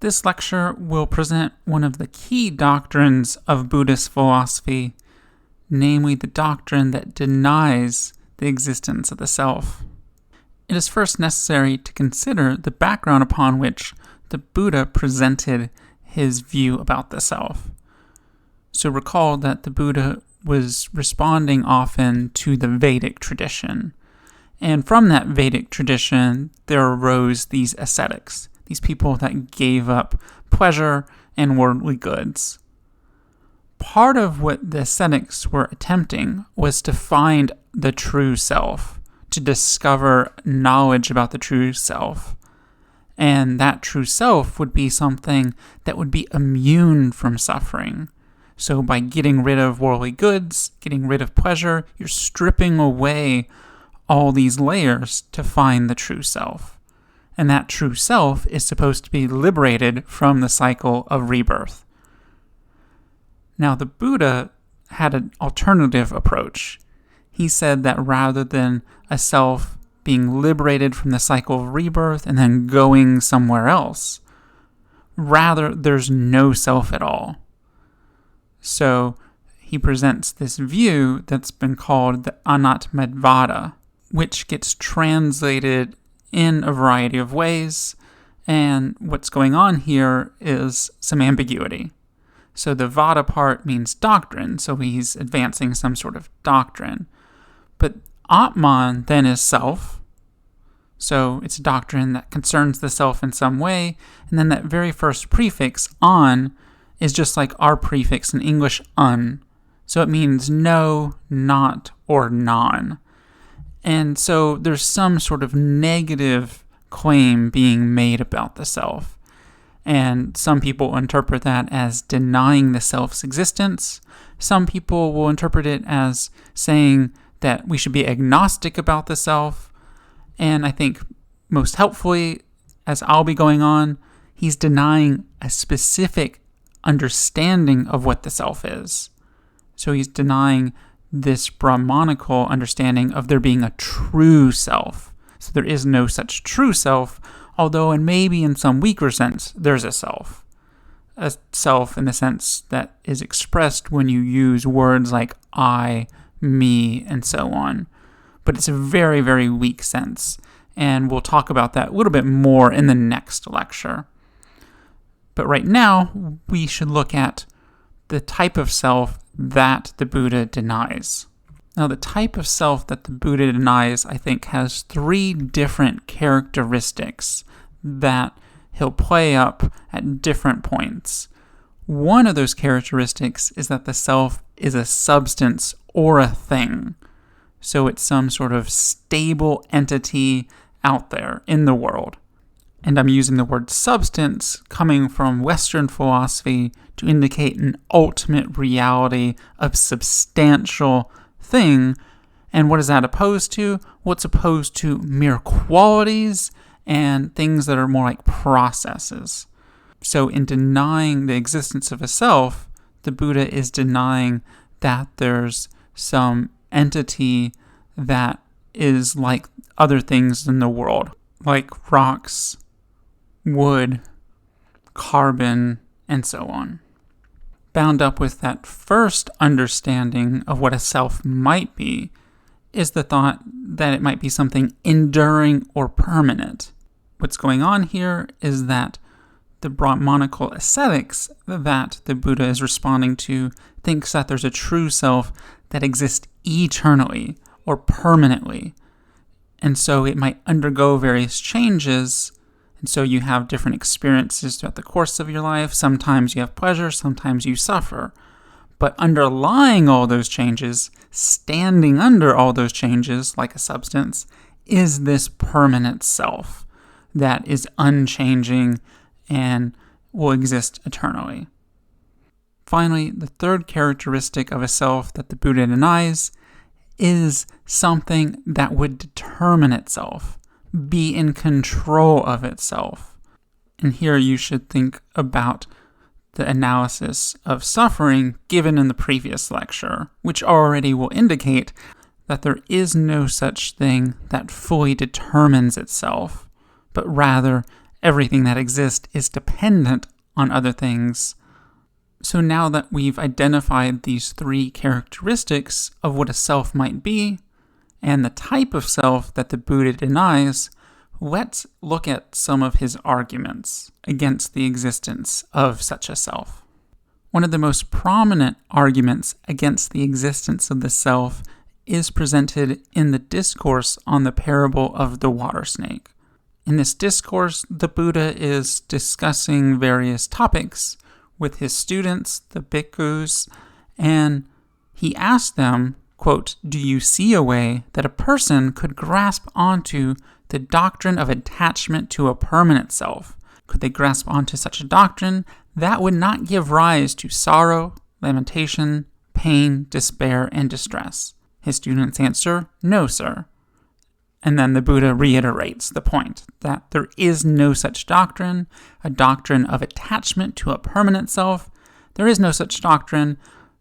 This lecture will present one of the key doctrines of Buddhist philosophy, namely the doctrine that denies the existence of the self. It is first necessary to consider the background upon which the Buddha presented his view about the self. So recall that the Buddha was responding often to the Vedic tradition. And from that Vedic tradition, there arose these ascetics, these people that gave up pleasure and worldly goods. Part of what the ascetics were attempting was to find the true self, to discover knowledge about the true self. And that true self would be something that would be immune from suffering. So by getting rid of worldly goods, getting rid of pleasure, you're stripping away all these layers to find the true self. And that true self is supposed to be liberated from the cycle of rebirth. Now, the Buddha had an alternative approach. He said that rather than a self being liberated from the cycle of rebirth and then going somewhere else, rather there's no self at all. So he presents this view that's been called the Anatmadvada, which gets translated in a variety of ways, and what's going on here is some ambiguity. So the Vada part means doctrine, so he's advancing some sort of doctrine. But Atman then is self, so it's a doctrine that concerns the self in some way, and then that very first prefix, an, is just like our prefix in English, un. So it means no, not, or non. And so there's some sort of negative claim being made about the self. And some people interpret that as denying the self's existence. Some people will interpret it as saying that we should be agnostic about the self. And I think most helpfully, as I'll be going on, he's denying a specific understanding of what the self is. So he's denying this Brahmanical understanding of there being a true self. So there is no such true self, although and maybe in some weaker sense, there's a self. A self in the sense that is expressed when you use words like I, me, and so on. But it's a very, very weak sense, and we'll talk about that a little bit more in the next lecture. But right now, we should look at the type of self that the Buddha denies. Now, the type of self that the Buddha denies, I think, has three different characteristics that he'll play up at different points. One of those characteristics is that the self is a substance or a thing. So it's some sort of stable entity out there in the world. And I'm using the word substance coming from Western philosophy to indicate an ultimate reality of substantial thing. And what is that opposed to? Well, it's opposed to mere qualities and things that are more like processes. So in denying the existence of a self, the Buddha is denying that there's some entity that is like other things in the world, like rocks, wood, carbon, and so on. Bound up with that first understanding of what a self might be is the thought that it might be something enduring or permanent. What's going on here is that the Brahmanical ascetics that the Buddha is responding to thinks that there's a true self that exists eternally or permanently. And so it might undergo various changes. And so you have different experiences throughout the course of your life. Sometimes you have pleasure, sometimes you suffer. But underlying all those changes, standing under all those changes like a substance, is this permanent self that is unchanging and will exist eternally. Finally, the third characteristic of a self that the Buddha denies is something that would determine itself, be in control of itself. And here you should think about the analysis of suffering given in the previous lecture, which already will indicate that there is no such thing that fully determines itself, but rather everything that exists is dependent on other things. So now that we've identified these three characteristics of what a self might be, and the type of self that the Buddha denies, let's look at some of his arguments against the existence of such a self. One of the most prominent arguments against the existence of the self is presented in the discourse on the parable of the water snake. In this discourse, the Buddha is discussing various topics with his students, the bhikkhus, and he asked them, quote, "Do you see a way that a person could grasp onto the doctrine of attachment to a permanent self? Could they grasp onto such a doctrine that would not give rise to sorrow, lamentation, pain, despair, and distress?" His students answer, "No, sir." And then the Buddha reiterates the point that there is no such doctrine, a doctrine of attachment to a permanent self. There is no such doctrine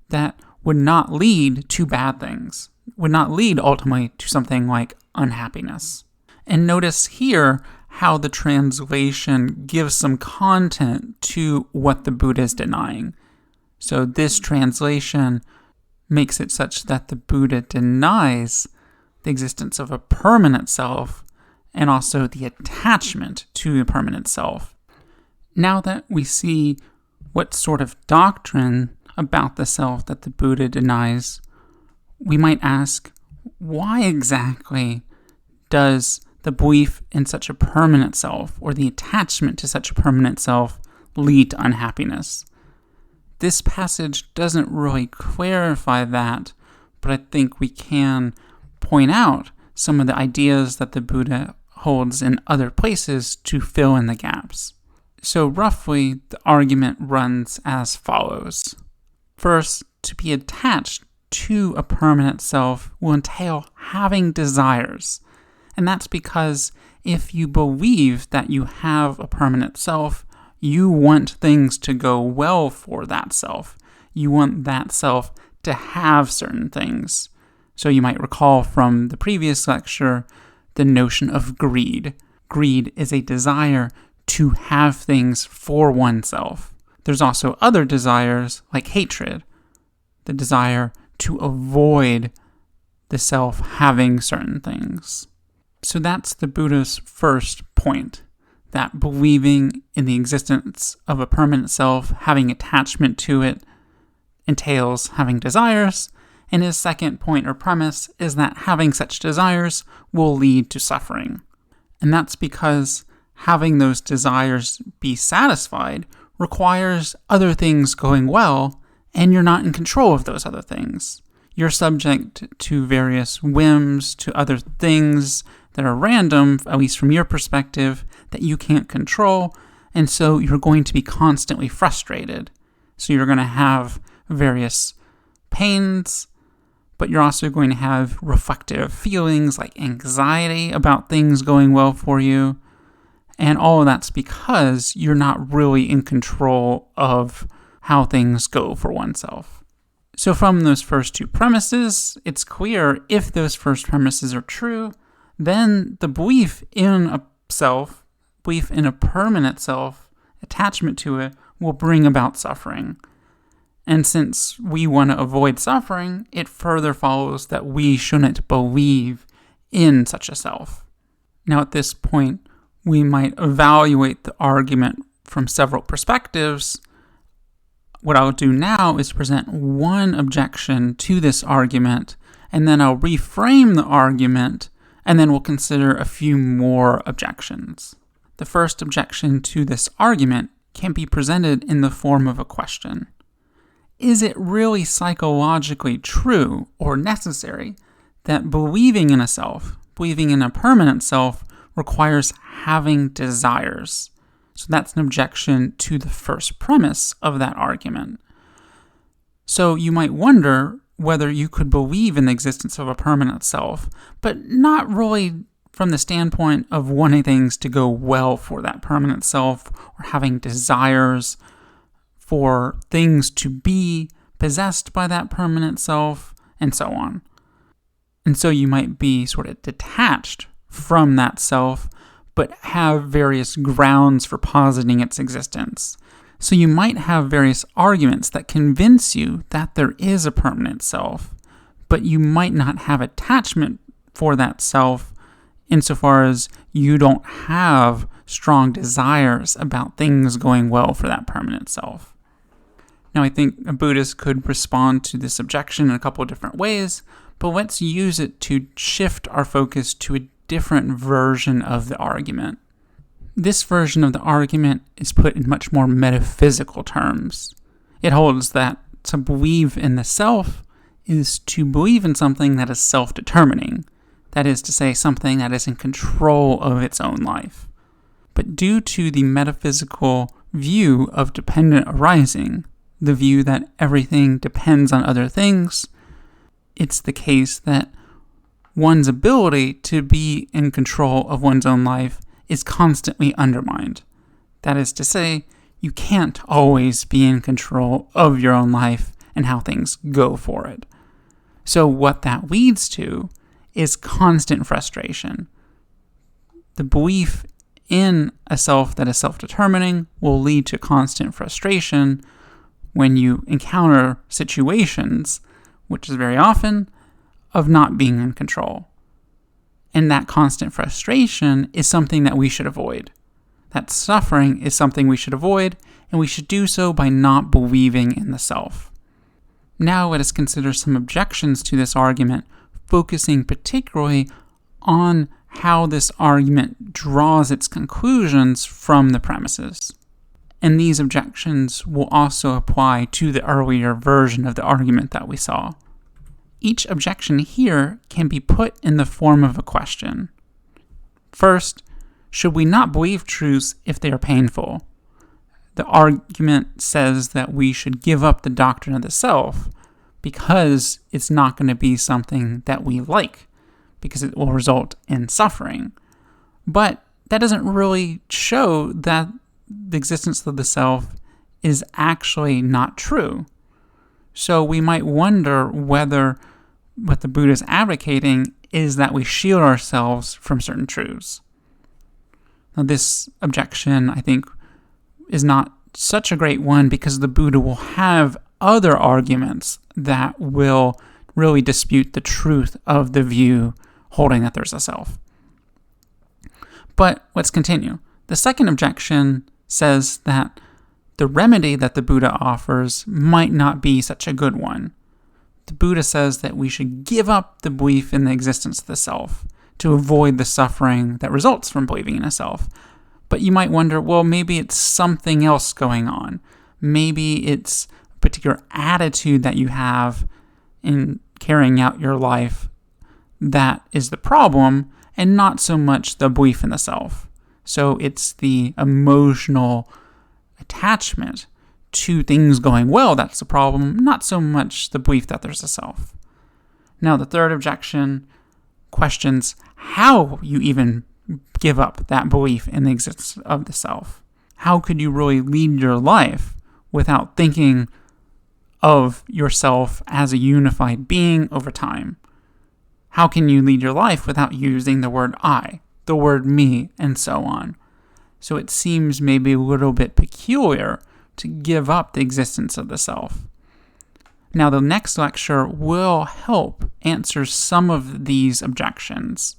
that would not lead to bad things, would not lead ultimately to something like unhappiness. And notice here how the translation gives some content to what the Buddha is denying. So this translation makes it such that the Buddha denies the existence of a permanent self and also the attachment to a permanent self. Now that we see what sort of doctrine about the self that the Buddha denies, we might ask, why exactly does the belief in such a permanent self or the attachment to such a permanent self lead to unhappiness? This passage doesn't really clarify that, but I think we can point out some of the ideas that the Buddha holds in other places to fill in the gaps. So roughly, the argument runs as follows. First, to be attached to a permanent self will entail having desires. And that's because if you believe that you have a permanent self, you want things to go well for that self. You want that self to have certain things. So you might recall from the previous lecture the notion of greed. Greed is a desire to have things for oneself. There's also other desires like hatred, the desire to avoid the self having certain things. So that's the Buddha's first point, that believing in the existence of a permanent self, having attachment to it, entails having desires. And his second point or premise is that having such desires will lead to suffering. And that's because having those desires be satisfied requires other things going well, and you're not in control of those other things. You're subject to various whims, to other things that are random, at least from your perspective, that you can't control, and so you're going to be constantly frustrated. So you're going to have various pains, but you're also going to have reflective feelings like anxiety about things going well for you. And all of that's because you're not really in control of how things go for oneself. So from those first two premises, it's clear if those first premises are true, then the belief in a self, belief in a permanent self, attachment to it, will bring about suffering. And since we want to avoid suffering, it further follows that we shouldn't believe in such a self. Now at this point, we might evaluate the argument from several perspectives. What I'll do now is present one objection to this argument, and then I'll reframe the argument, and then we'll consider a few more objections. The first objection to this argument can be presented in the form of a question. Is it really psychologically true or necessary that believing in a self, believing in a permanent self, requires having desires? So that's an objection to the first premise of that argument. So you might wonder whether you could believe in the existence of a permanent self, but not really from the standpoint of wanting things to go well for that permanent self or having desires for things to be possessed by that permanent self, and so on. And so you might be sort of detached from that self, but have various grounds for positing its existence. So you might have various arguments that convince you that there is a permanent self, but you might not have attachment for that self insofar as you don't have strong desires about things going well for that permanent self. Now, I think a Buddhist could respond to this objection in a couple of different ways, but let's use it to shift our focus to a different version of the argument. This version of the argument is put in much more metaphysical terms. It holds that to believe in the self is to believe in something that is self-determining, that is to say, something that is in control of its own life. But due to the metaphysical view of dependent arising, the view that everything depends on other things, it's the case that one's ability to be in control of one's own life is constantly undermined. That is to say, you can't always be in control of your own life and how things go for it. So what that leads to is constant frustration. The belief in a self that is self-determining will lead to constant frustration when you encounter situations, which is very often, of not being in control. And that constant frustration is something that we should avoid. That suffering is something we should avoid, and we should do so by not believing in the self. Now let us consider some objections to this argument, focusing particularly on how this argument draws its conclusions from the premises. And these objections will also apply to the earlier version of the argument that we saw. Each objection here can be put in the form of a question. First, should we not believe truths if they are painful? The argument says that we should give up the doctrine of the self because it's not going to be something that we like, because it will result in suffering. But that doesn't really show that the existence of the self is actually not true. So we might wonder whether what the Buddha is advocating is that we shield ourselves from certain truths. Now, this objection, I think, is not such a great one because the Buddha will have other arguments that will really dispute the truth of the view holding that there's a self. But let's continue. The second objection says that the remedy that the Buddha offers might not be such a good one. The Buddha says that we should give up the belief in the existence of the self to avoid the suffering that results from believing in a self. But you might wonder, well, maybe it's something else going on. Maybe it's a particular attitude that you have in carrying out your life that is the problem, and not so much the belief in the self. So it's the emotional attachment to things going well that's the problem, not so much the belief that there's a self. Now, the third objection questions how you even give up that belief in the existence of the self. How could you really lead your life without thinking of yourself as a unified being over time? How can you lead your life without using the word I, the word me, and so on? So it seems maybe a little bit peculiar to give up the existence of the self. Now, the next lecture will help answer some of these objections.